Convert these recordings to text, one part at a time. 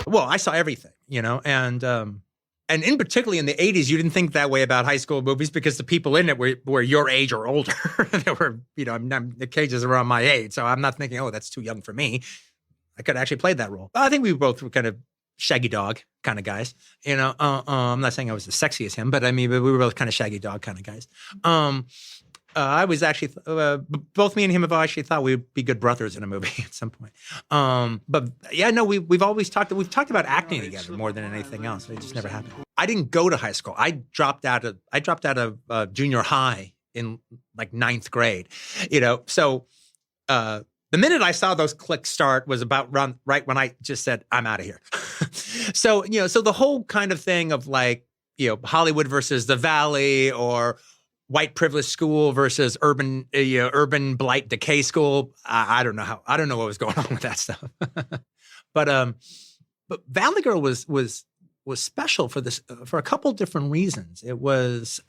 Well, I saw everything, and in particularly in the 80s, you didn't think that way about high school movies because the people in it were your age or older. They were, the Cages are around my age, so I'm not thinking, oh, that's too young for me. I could actually play that role. I think we both were kind of Shaggy Dog kind of guys. I'm not saying I was as sexy as him, but we were both kind of Shaggy Dog kind of guys. I was actually, both me and him have actually thought we'd be good brothers in a movie at some point. But yeah, no, we've talked about acting together more than anything else. It just never happened. I didn't go to high school. I dropped out of junior high in like 9th grade, so, the minute I saw those clicks start was about right when I just said, I'm out of here. So the whole kind of thing of like, Hollywood versus the Valley or white privilege school versus urban blight decay school. I don't know what was going on with that stuff. But Valley Girl was special for this, for a couple different reasons. It was,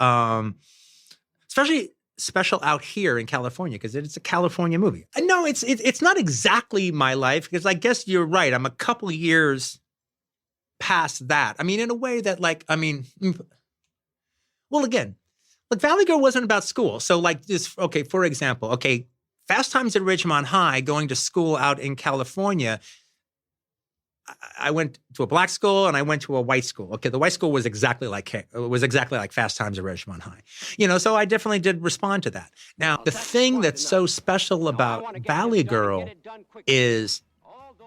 especially special out here in California because it's a California movie. No, it's not exactly my life because I guess you're right. I'm a couple of years past that. In a way that well, again, like Valley Girl wasn't about school. So like this, okay, for example, Fast Times at Ridgemont High, going to school out in California, I went to a black school and I went to a white school. Okay, the white school was exactly like Fast Times at Ridgemont High. So I definitely did respond to that. Now, the thing that's so special about Valley Girl is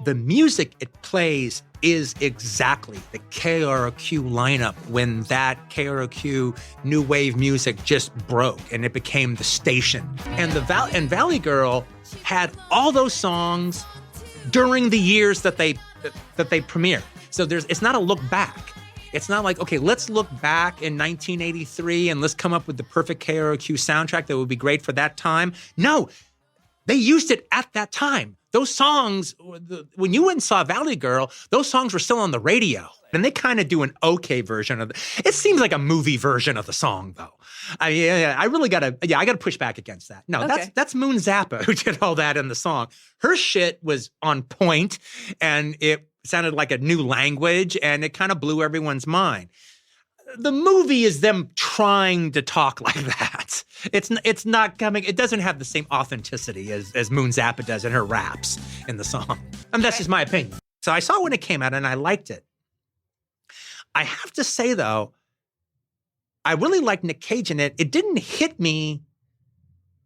the music it plays is exactly the KROQ lineup when that KROQ new wave music just broke and it became the station. And Valley Girl had all those songs during the years that they premiered. So it's not a look back. It's not like, okay, let's look back in 1983 and let's come up with the perfect KROQ soundtrack that would be great for that time. No, they used it at that time. Those songs, when you went and saw Valley Girl, those songs were still on the radio. And they kind of do an okay version of it. It seems like a movie version of the song, though. I really gotta push back against that. No, okay. That's Moon Zappa who did all that in the song. Her shit was on point, and it sounded like a new language, and it kind of blew everyone's mind. The movie is them trying to talk like that. It's not coming. It doesn't have the same authenticity as Moon Zappa does in her raps in the song. That's just my opinion. So I saw it when it came out, and I liked it. I have to say, though, I really liked Nick Cage in it. It didn't hit me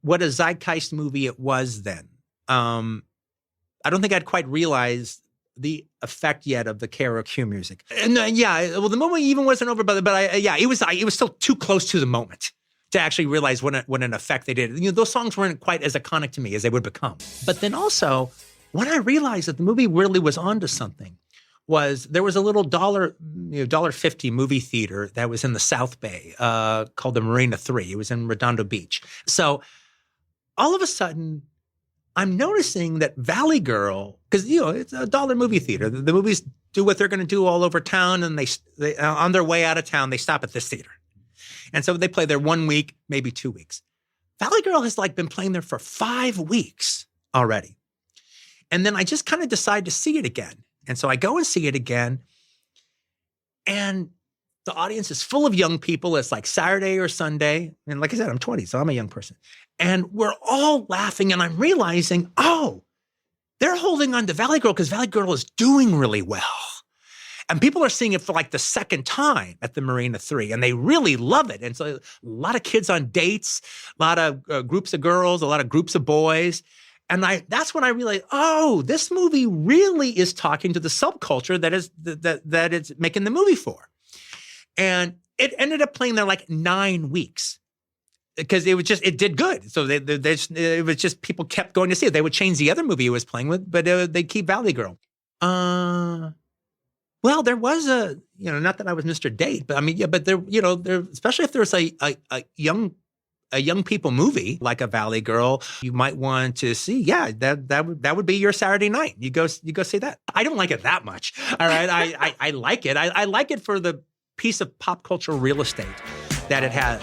what a zeitgeist movie it was then. I don't think I'd quite realized the effect yet of the KROQ music. And the moment even wasn't over, but it was still too close to the moment to actually realize what an effect they did. Those songs weren't quite as iconic to me as they would become. But then also, when I realized that the movie really was onto something, there was a little $1.50 movie theater that was in the South Bay called the Marina 3. It was in Redondo Beach. So all of a sudden, I'm noticing that Valley Girl, because it's a $1 movie theater. The movies do what they're going to do all over town, and they on their way out of town, they stop at this theater, and so they play there 1 week, maybe 2 weeks. Valley Girl has been playing there for 5 weeks already, and then I just kind of decide to see it again, and so I go and see it again, and the audience is full of young people. It's like Saturday or Sunday, and like I said, I'm 20, so I'm a young person. And we're all laughing, and I'm realizing, they're holding on to Valley Girl because Valley Girl is doing really well. And people are seeing it for the second time at the Marina 3, and they really love it. And so a lot of kids on dates, a lot of groups of girls, a lot of groups of boys. And that's when I realized, this movie really is talking to the subculture that it's making the movie for. And it ended up playing there 9 weeks. Because it did good. So it was just people kept going to see it. They would change the other movie it was playing with, but they'd keep Valley Girl. Well, there was not that I was Mr. Date, but but there, especially if there's a young people movie like a Valley Girl, you might want to see. Yeah, that would be your Saturday night. You go see that. I don't like it that much. All right, I like it. I like it for the piece of pop culture real estate that it has.